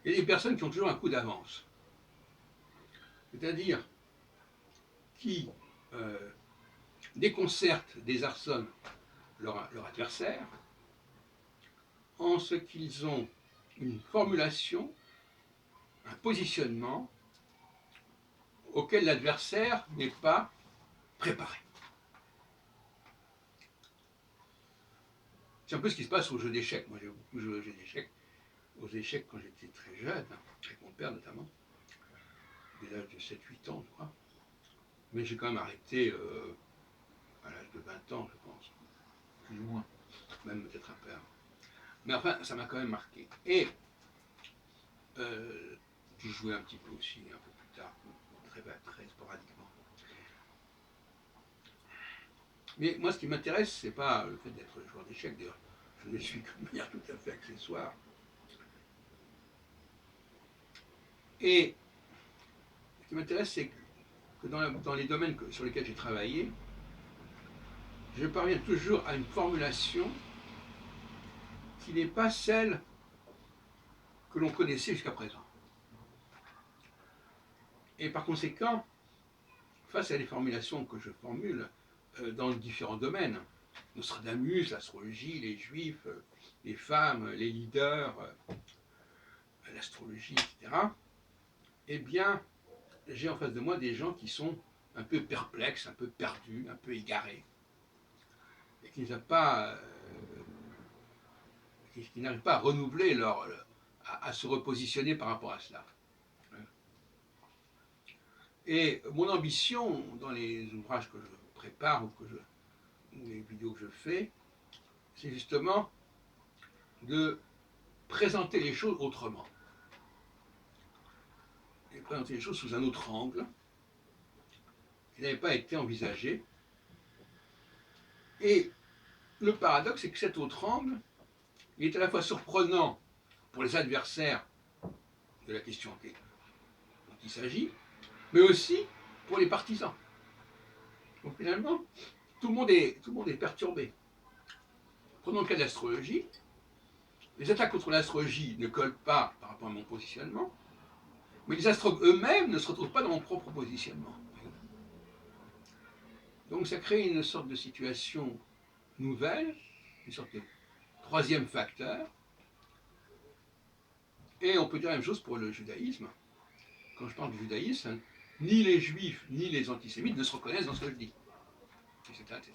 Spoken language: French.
Il y a des personnes qui ont toujours un coup d'avance. C'est-à-dire qui déconcertent, désarçonnent leur adversaire en ce qu'ils ont une formulation, un positionnement auquel l'adversaire n'est pas préparé. C'est un peu ce qui se passe au jeu d'échecs. Moi, j'ai beaucoup joué aux échecs quand j'étais très jeune, avec mon père notamment, dès l'âge de 7-8 ans, je crois. Mais j'ai quand même arrêté à l'âge de 20 ans, je pense. Plus ou moins. Même peut-être un peu avant. Mais enfin, ça m'a quand même marqué. Et j'ai joué un petit peu aussi, un peu plus tard, très sporadiquement. Mais moi, ce qui m'intéresse, c'est pas le fait d'être joueur d'échecs. D'ailleurs, je ne suis que de manière tout à fait accessoire. Et ce qui m'intéresse, c'est que dans les domaines sur lesquels j'ai travaillé, je parviens toujours à une formulation qui n'est pas celle que l'on connaissait jusqu'à présent. Et par conséquent, face à les formulations que je formule dans différents domaines, Nostradamus, l'astrologie, les juifs, les femmes, les leaders, l'astrologie, etc., eh bien, j'ai en face de moi des gens qui sont un peu perplexes, un peu perdus, un peu égarés, et qui n'arrivent pas, à renouveler à se repositionner par rapport à cela. Et mon ambition dans les ouvrages que je prépare ou les vidéos que je fais, c'est justement de présenter les choses autrement. Et présenter les choses sous un autre angle qui n'avait pas été envisagé. Et le paradoxe, c'est que cet autre angle, il est à la fois surprenant pour les adversaires de la question dont il s'agit, mais aussi pour les partisans. Donc finalement, tout le monde est perturbé. Prenons le cas de l'astrologie. Les attaques contre l'astrologie ne collent pas par rapport à mon positionnement, mais les astrologues eux-mêmes ne se retrouvent pas dans mon propre positionnement. Donc ça crée une sorte de situation nouvelle, une sorte de troisième facteur. Et on peut dire la même chose pour le judaïsme. Quand je parle du judaïsme, ni les juifs ni les antisémites ne se reconnaissent dans ce que je dis. Etc., etc.